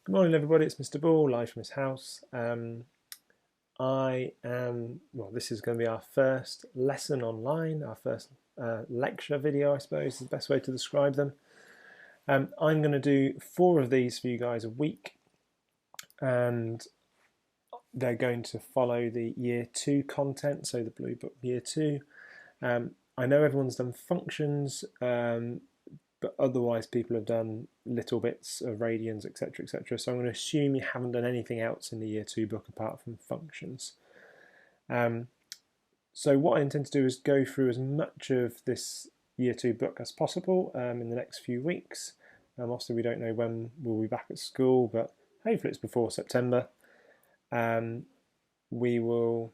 Good morning, everybody. It's Mr. Ball, live from his house. This is going to be our first lesson online, our first lecture video, I suppose, is the best way to describe them. I'm going to do 4 of these for you guys a week, and they're going to follow the Year 2 content, so the Blue Book Year 2. I know everyone's done functions, but otherwise people have done little bits of radians, etc, etc. So I'm going to assume you haven't done anything else in the Year 2 book apart from functions. So what I intend to do is go through as much of this Year 2 book as possible in the next few weeks. Obviously we don't know when we'll be back at school, but hopefully it's before September. We will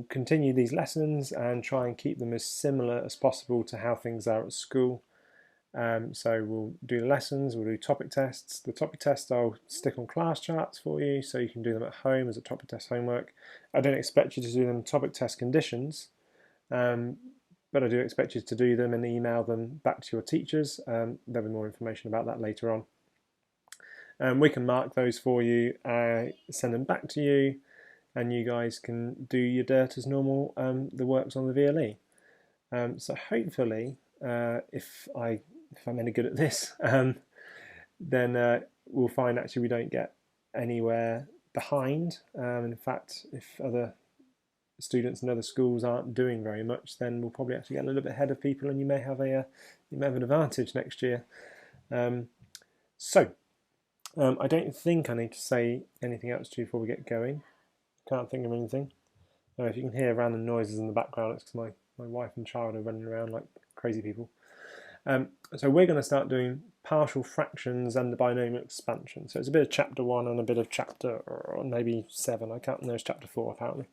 continue these lessons and try and keep them as similar as possible to how things are at school. So we'll do the lessons, we'll do topic tests. The topic tests I'll stick on class charts for you so you can do them at home as a topic test homework. I don't expect you to do them topic test conditions, but I do expect you to do them and email them back to your teachers. There'll be more information about that later on. We can mark those for you, send them back to you, and you guys can do your dirt as normal, the works on the VLE. So hopefully, if I'm any good at this, then we'll find actually we don't get anywhere behind. In fact, if other students in other schools aren't doing very much, then we'll probably actually get a little bit ahead of people, and you may have an advantage next year. I don't think I need to say anything else to you before we get going. Can't think of anything. If you can hear random noises in the background, it's because my wife and child are running around like crazy people. So we're going to start doing partial fractions and the binomial expansion. So it's a bit of chapter 1 and a bit of chapter maybe 7. I can't know, it's chapter 4 apparently.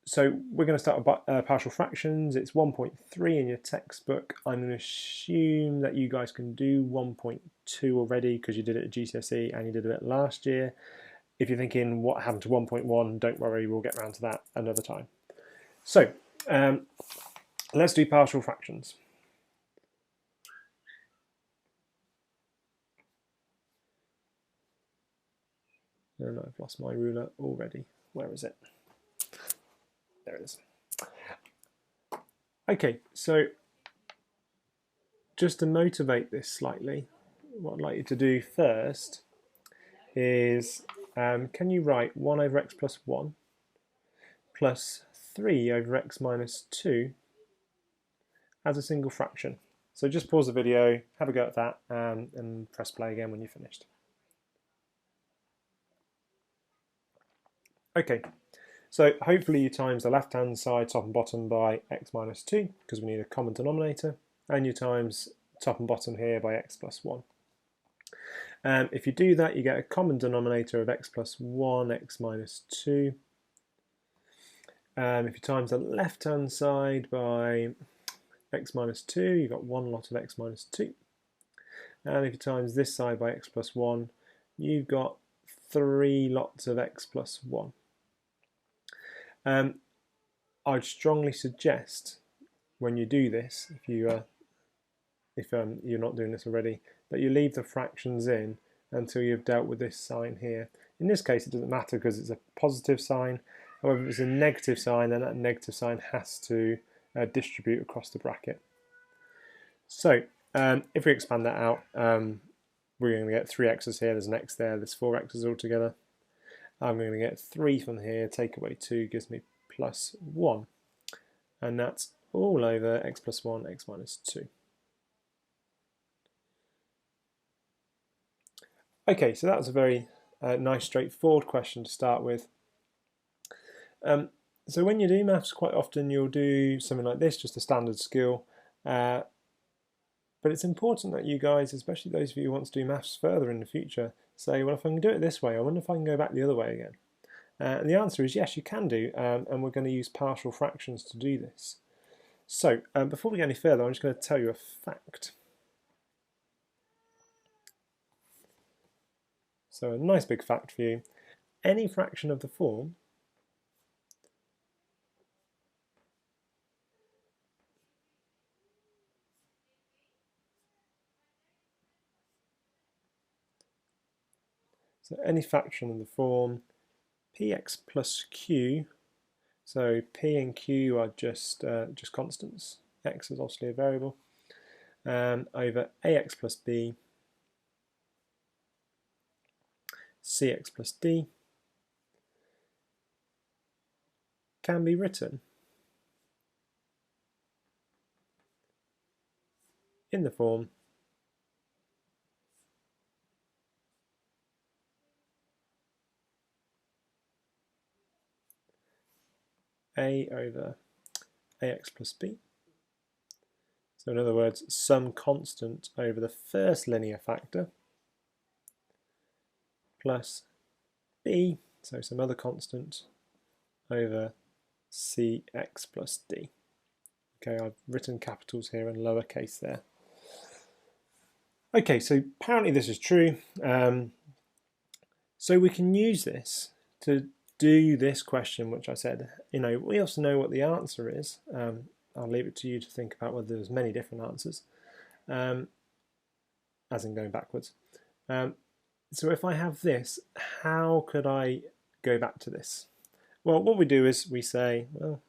So we're going to start with partial fractions. It's 1.3 in your textbook. I'm going to assume that you guys can do 1.2 already because you did it at GCSE and you did it last year. If you're thinking what happened to 1.1, don't worry, we'll get around to that another time. So let's do partial fractions. And I've lost my ruler already. Where is it? There it is. Okay, so just to motivate this slightly, what I'd like you to do first is, can you write 1 over x plus 1 plus 3 over x minus 2 as a single fraction? So just pause the video, have a go at that, and press play again when you're finished. Okay, so hopefully you times the left-hand side, top and bottom, by x minus 2, because we need a common denominator, and you times top and bottom here by x plus 1. If you do that, you get a common denominator of x plus 1, x minus 2. If you times the left-hand side by x minus 2, you've got 1 lot of x minus 2. And if you times this side by x plus 1, you've got 3 lots of x plus 1. I'd strongly suggest when you do this, if you're not doing this already, that you leave the fractions in until you've dealt with this sign here. In this case it doesn't matter because it's a positive sign. However, if it's a negative sign, then that negative sign has to distribute across the bracket. So if we expand that out, we're going to get 3 x's here, there's an x there, there's 4 x's altogether. I'm going to get 3 from here, take away 2 gives me plus 1. And that's all over x plus 1, x minus 2. Okay, so that was a very nice straightforward question to start with. So when you do maths, quite often you'll do something like this, just a standard skill. But it's important that you guys, especially those of you who want to do maths further in the future, say, well, if I can do it this way, I wonder if I can go back the other way again. And the answer is yes, you can do, and we're going to use partial fractions to do this. So before we get any further, I'm just going to tell you a fact. So a nice big fact for you. Any fraction of the form So any fraction in the form px plus q, so p and q are just constants, x is obviously a variable, over ax plus b cx plus d can be written in the form a over ax plus b. So in other words, some constant over the first linear factor plus b, so some other constant, over cx plus d. Okay, I've written capitals here and lowercase there. Okay, so apparently this is true. So we can use this to do this question, which I said, we also know what the answer is. I'll leave it to you to think about whether there's many different answers, as in going backwards. So if I have this, how could I go back to this? Well, what we do is we say, well,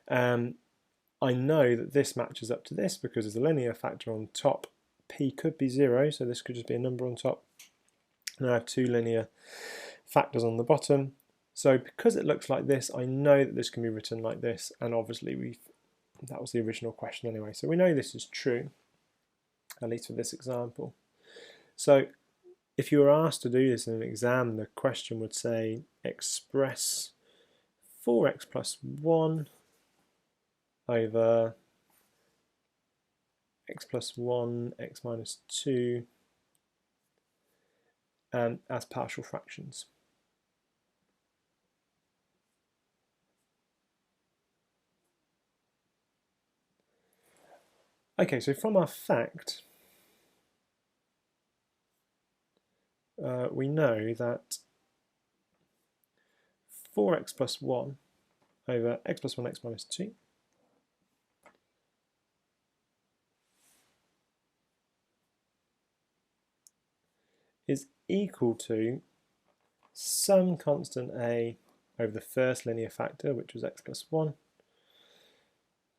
I know that this matches up to this because there's a linear factor on top. P could be 0, so this could just be a number on top. And I have two linear factors on the bottom. So because it looks like this, I know that this can be written like this, and obviously that was the original question anyway. So we know this is true, at least for this example. So if you were asked to do this in an exam, the question would say express 4x plus 1 over x plus 1, x minus 2 as partial fractions. Okay, so from our fact, we know that 4x plus 1 over x plus 1, x minus 2 is equal to some constant a over the first linear factor, which was x plus 1,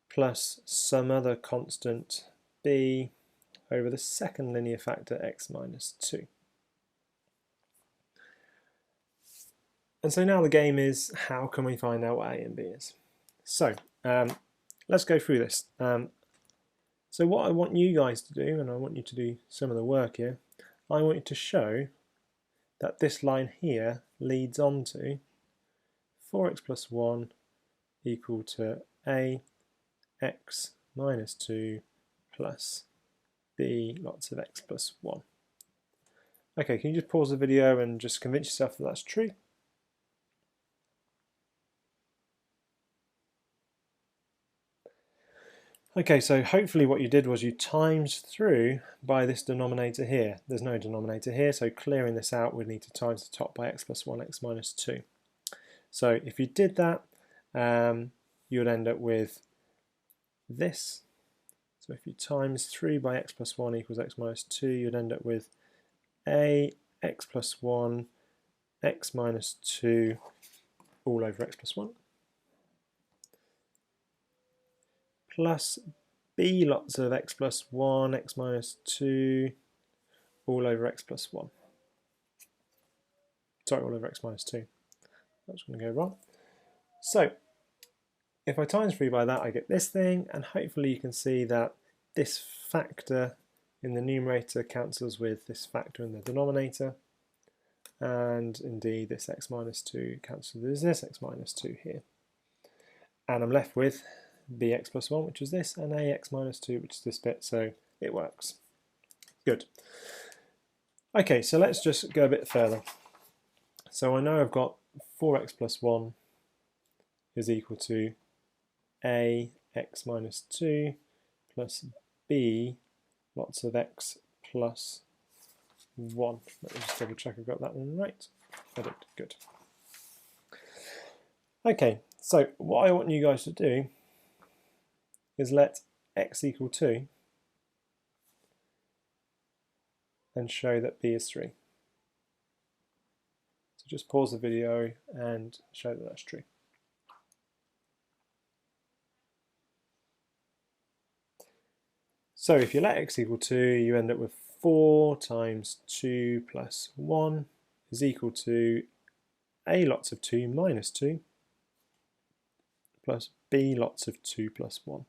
plus some other constant b over the second linear factor, x minus 2. And so now the game is, how can we find out what a and b is? So let's go through this. So what I want you guys to do, and I want you to do some of the work here, I want you to show that this line here leads on to 4x plus 1 equal to a x minus 2 plus b lots of x plus 1. Okay, can you just pause the video and just convince yourself that that's true? Okay, so hopefully what you did was you times through by this denominator here. There's no denominator here, so clearing this out, we'd need to times the top by x plus 1, x minus 2. So if you did that, you would end up with this. So if you times 3 by x plus 1 equals x minus 2, you'd end up with a x plus 1, x minus 2 all over x plus 1. Plus b lots of x plus 1, x minus 2, all over x plus 1. Sorry, all over x minus 2. That's going to go wrong. So, if I times 3 by that, I get this thing, and hopefully you can see that this factor in the numerator cancels with this factor in the denominator, and indeed this x minus 2 cancels with this x minus 2 here. And I'm left with bx plus 1, which is this, and ax minus 2, which is this bit, so it works. Good. Okay, so let's just go a bit further. So I know I've got 4x plus 1 is equal to a x minus 2 plus b lots of x plus 1. Let me just double check I've got that one right. I did. Good. Okay, so what I want you guys to do is let x equal 2 and show that b is 3. just pause the video and show that that's true. So if you let x equal 2, you end up with 4 times 2 plus 1 is equal to a lots of 2 minus 2 plus b lots of 2 plus 1.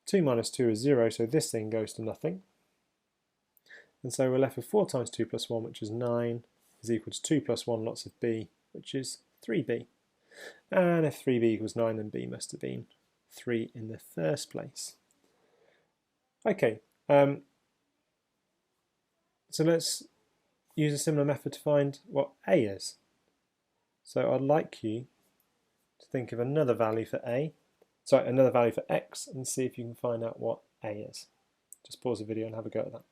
2 minus 2 is 0, so this thing goes to nothing. And so we're left with 4 times 2 plus 1, which is 9, is equal to 2 plus 1 lots of b, which is 3b. And if 3b equals 9, then b must have been 3 in the first place. Okay, so let's use a similar method to find what a is. So I'd like you to think of another value for another value for x, and see if you can find out what a is. Just pause the video and have a go at that.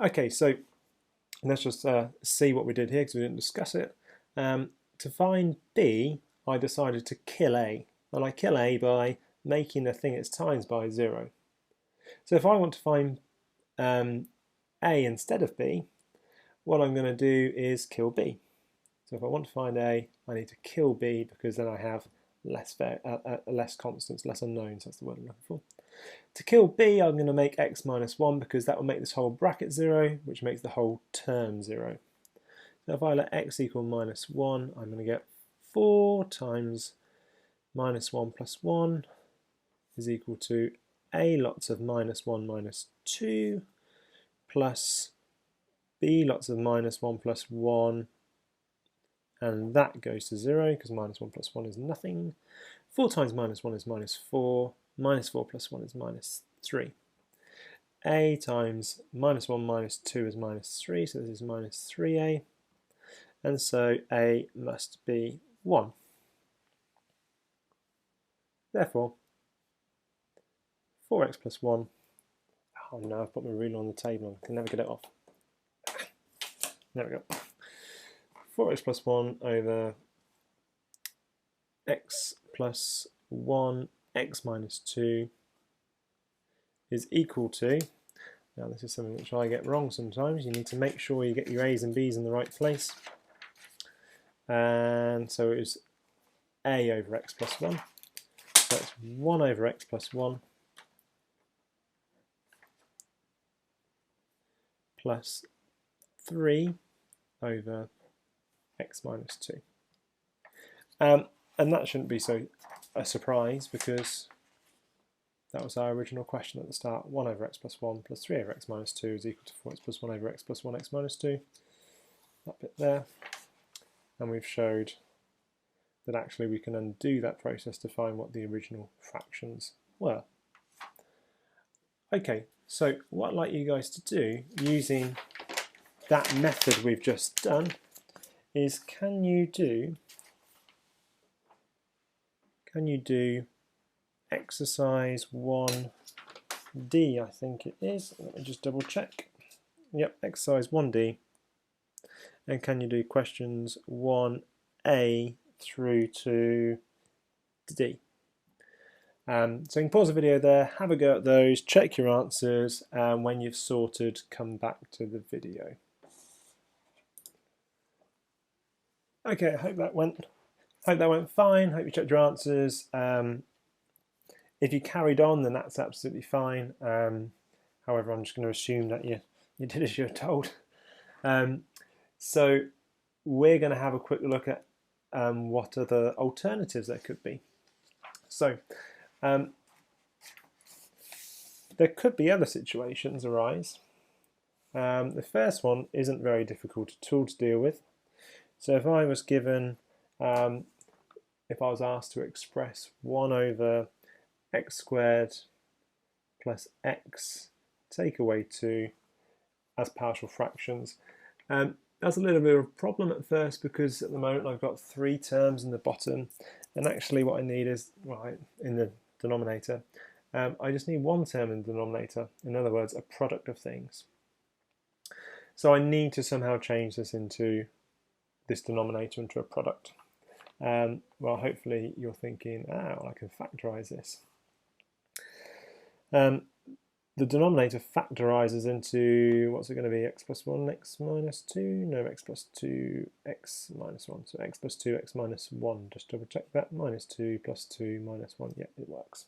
Okay, so let's just see what we did here because we didn't discuss it. To find b, I decided to kill a, and I kill a by making the thing it's times by 0. So if I want to find a instead of b, what I'm going to do is kill b. So if I want to find a, I need to kill b because then I have less constants, less unknowns, that's the word I'm looking for. To kill b, I'm going to make x minus 1 because that will make this whole bracket 0, which makes the whole term 0. So if I let x equal minus 1, I'm going to get 4 times minus 1 plus 1 is equal to a lots of minus 1 minus 2 plus b lots of minus 1 plus 1, and that goes to 0 because minus 1 plus 1 is nothing. 4 times minus 1 is minus 4, minus 4 plus 1 is minus 3. A times minus 1 minus 2 is minus 3, so this is minus 3a, and so a must be 1. Therefore, 4x plus 1, oh no, I've put my ruler on the table, I can never get it off. There we go. 4x plus 1 over x plus 1, x minus 2 is equal to, now this is something which I get wrong sometimes, you need to make sure you get your a's and b's in the right place. And so it is a over x plus 1, so it's 1 over x plus 1 plus 3 over x minus 2. And that shouldn't be so a surprise because that was our original question at the start. 1 over x plus 1 plus 3 over x minus 2 is equal to 4x plus 1 over x plus 1 x minus 2. That bit there. And we've showed that actually we can undo that process to find what the original fractions were. Okay, so what I'd like you guys to do using that method we've just done is can you do exercise 1D, I think it is. Let me just double check. Yep, exercise 1D. And can you do questions 1A through to D? So you can pause the video there, have a go at those, check your answers, and when you've sorted, come back to the video. Okay, I hope that went fine. Hope you checked your answers. If you carried on, then that's absolutely fine. However, I'm just going to assume that you did as you're told. So we're going to have a quick look at what other alternatives there could be. So there could be other situations arise. The first one isn't very difficult at all to deal with. So if I was given, if I was asked to express 1 over x squared plus x take away 2 as partial fractions, that's a little bit of a problem at first because at the moment I've got 3 terms in the bottom, and actually what I need is, right, in the denominator, I just need 1 term in the denominator, in other words a product of things. So I need to somehow change this denominator into a product. Well, hopefully you're thinking, well, I can factorize this. the denominator factorizes into, what's it going to be, x plus 1, x minus 2? No, x plus 2, x minus 1. So x plus 2, x minus 1. Just double check that. Minus 2 plus 2 minus 1. Yeah, it works.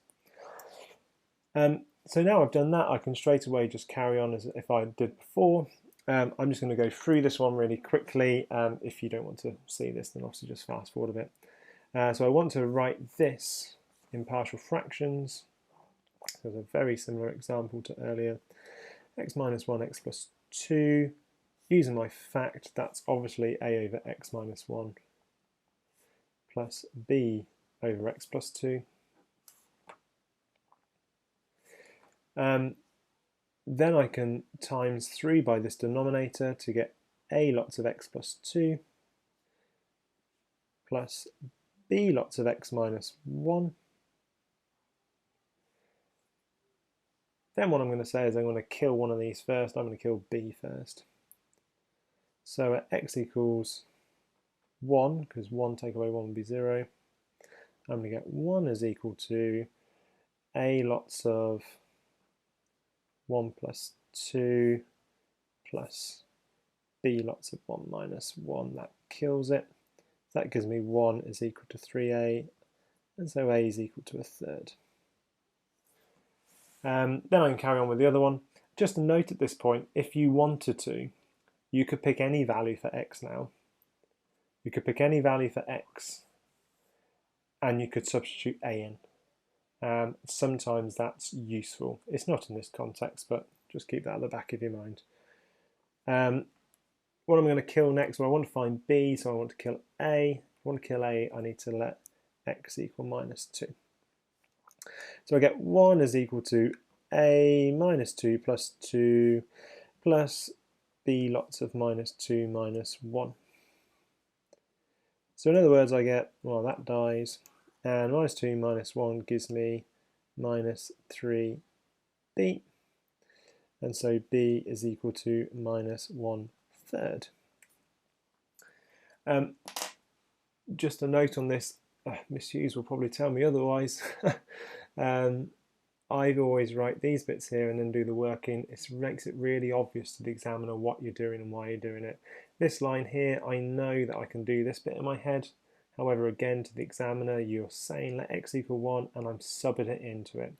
So now I've done that, I can straight away just carry on as if I did before. I'm just going to go through this one really quickly. If you don't want to see this, then obviously just fast forward a bit. So I want to write this in partial fractions. There's a very similar example to earlier. X minus 1, x plus 2. Using my fact, that's obviously a over x minus 1 plus b over x plus 2. Then I can times 3 by this denominator to get a lots of x plus 2 plus b lots of x minus 1. Then what I'm going to say is I'm going to kill one of these first. I'm going to kill b first. So at x equals 1, because 1 take away 1 would be 0, I'm going to get 1 is equal to a lots of 1 plus 2 plus b lots of 1 minus 1. That kills it. That gives me 1 is equal to 3a, and so a is equal to a third. Then I can carry on with the other one. Just a note at this point, if you wanted to, you could pick any value for x now. You could pick any value for x, and you could substitute a in. Sometimes that's useful. It's not in this context, but just keep that at the back of your mind. What I'm going to kill next, well, I want to find b, so I want to kill a. If I want to kill a, I need to let x equal minus 2. So I get 1 is equal to a minus 2 plus 2 plus b lots of minus 2 minus 1. So in other words, I get, well, that dies, and minus 2 minus 1 gives me minus 3b, and so b is equal to minus 1/3. Just a note on this, Miss Hughes will probably tell me otherwise. I'd always write these bits here and then do the working. It makes it really obvious to the examiner what you're doing and why you're doing it. This line here, I know that I can do this bit in my head. However, again, to the examiner, you're saying let x equal 1 and I'm subbing it into it.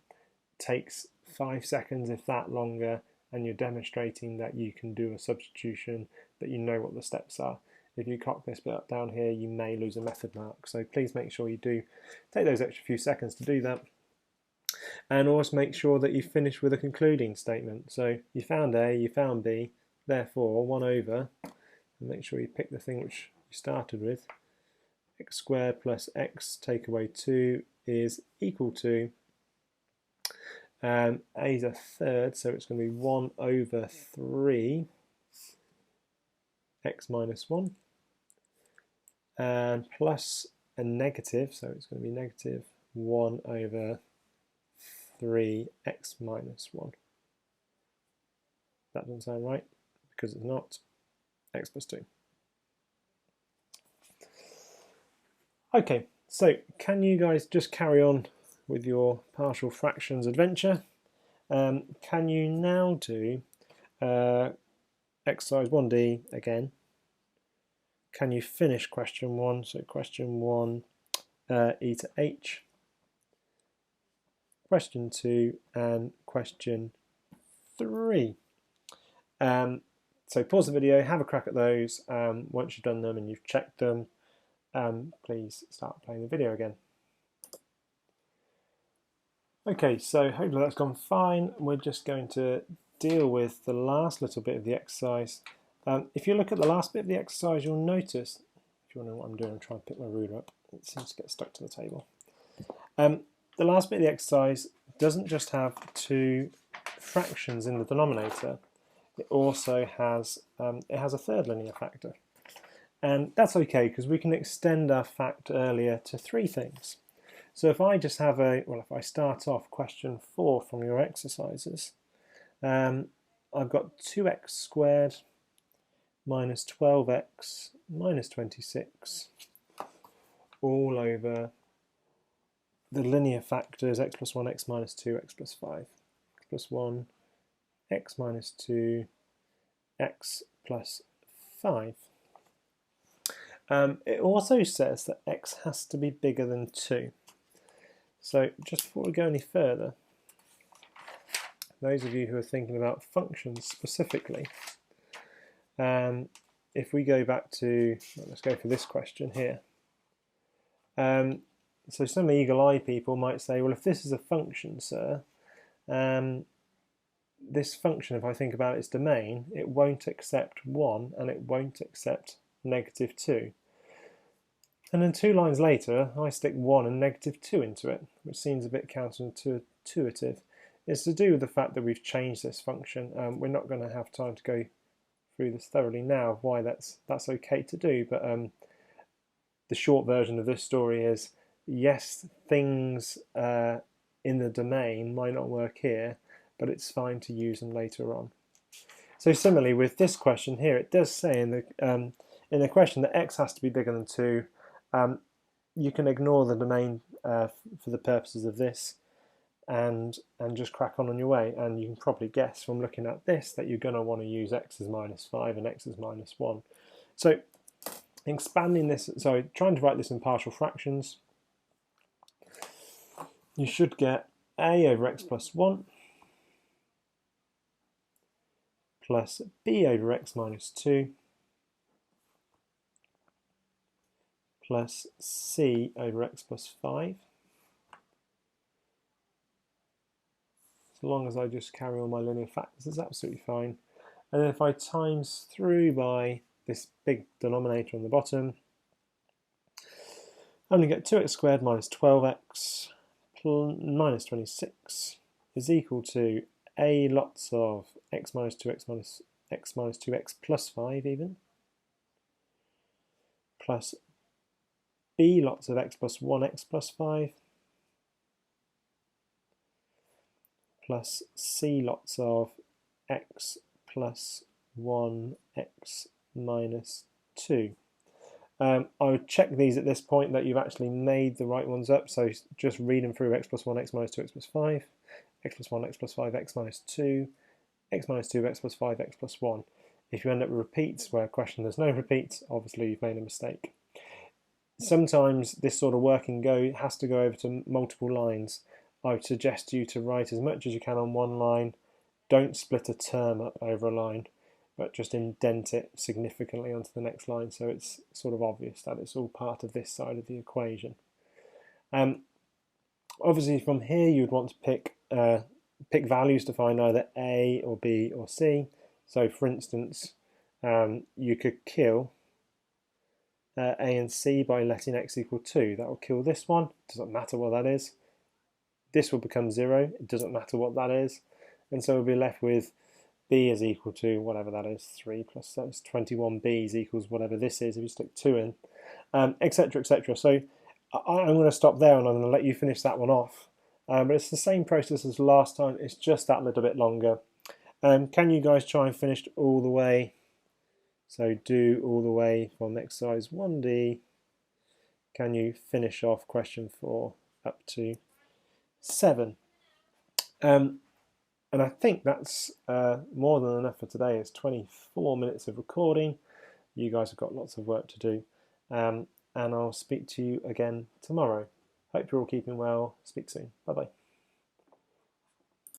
It takes 5 seconds, if that longer, and you're demonstrating that you can do a substitution, that you know what the steps are. If you cock this bit up down here, you may lose a method mark. So please make sure you do take those extra few seconds to do that. And also make sure that you finish with a concluding statement. So you found A, you found B, therefore 1 over, and make sure you pick the thing which you started with, x squared plus x take away 2 is equal to, A is a third, so it's going to be 1 over 3 x minus 1, and plus a negative, so it's going to be negative 1 over 3x minus 1. That doesn't sound right, because it's not. X plus 2. Okay, so can you guys just carry on with your partial fractions adventure? Can you now do exercise 1D again? Can you finish question 1? So question 1, e to h. Question 2 and question 3. So pause the video, have a crack at those. Once you've done them and you've checked them, please start playing the video again. Okay, so hopefully that's gone fine. We're just going to deal with the last little bit of the exercise. If you look at the last bit of the exercise, you'll notice, if you want to know what I'm doing, I'm trying to pick my ruler up. It seems to get stuck to the table. The last bit of the exercise doesn't just have 2 fractions in the denominator. It also has a third linear factor. And that's okay, because we can extend our fact earlier to 3 things. So if I just have if I start off question 4 from your exercises, I've got 2x squared minus 12x minus 26 all over the linear factors x plus 1, x minus 2, x plus 5, x plus 1, x minus 2, x plus 5. It also says that x has to be bigger than 2. So just before we go any further, those of you who are thinking about functions specifically, if we go back to, let's go for this question here. So some eagle-eyed people might say, well, if this is a function, sir, this function, if I think about its domain, it won't accept 1 and it won't accept negative 2. And then 2 lines later, I stick 1 and negative 2 into it, which seems a bit counterintuitive. It's to do with the fact that we've changed this function. We're not going to have time to go through this thoroughly now of why that's okay to do, but the short version of this story is, yes, things in the domain might not work here, but it's fine to use them later on. So similarly with this question here, it does say in the question that x has to be bigger than 2. You can ignore the domain for the purposes of this and just crack on your way, and you can probably guess from looking at this that you're going to want to use x is minus 5 and x is minus 1. So expanding this, so trying to write this in partial fractions, you should get a over x plus 1 plus b over x minus 2 plus c over x plus 5. So long as I just carry on my linear factors, it's absolutely fine. And then if I times through by this big denominator on the bottom, I'm going to get 2x squared minus 12x minus 26 is equal to a lots of x minus 2x minus x minus 2x plus 5 even, plus b lots of x plus 1x plus 5, plus c lots of x plus 1x minus 2. I would check these at this point that you've actually made the right ones up, so just read them through: x plus 1, x minus 2, x plus 5, x plus 1, x plus 5, x minus 2, x minus 2, x plus 5, x plus 1. If you end up with repeats where a question there's no repeats, obviously you've made a mistake. Sometimes this sort of working go has to go over to multiple lines. I would suggest you to write as much as you can on one line. Don't split a term up over a line, but just indent it significantly onto the next line so it's sort of obvious that it's all part of this side of the equation. Obviously from here you'd want to pick values to find either a or b or c. So for instance, you could kill a and c by letting x equal 2. That will kill this one, doesn't matter what that is. This will become 0, it doesn't matter what that is. And so we'll be left with b is equal to whatever that is, 3 plus that's 21b is equals whatever this is if you stick 2 in, etc, etc. So I'm going to stop there and I'm going to let you finish that one off. But it's the same process as last time, it's just that little bit longer. Can you guys try and finish all the way? So do all the way from exercise 1D. Can you finish off question 4 up to 7? And I think that's more than enough for today. It's 24 minutes of recording. You guys have got lots of work to do. And I'll speak to you again tomorrow. Hope you're all keeping well. Speak soon. Bye-bye.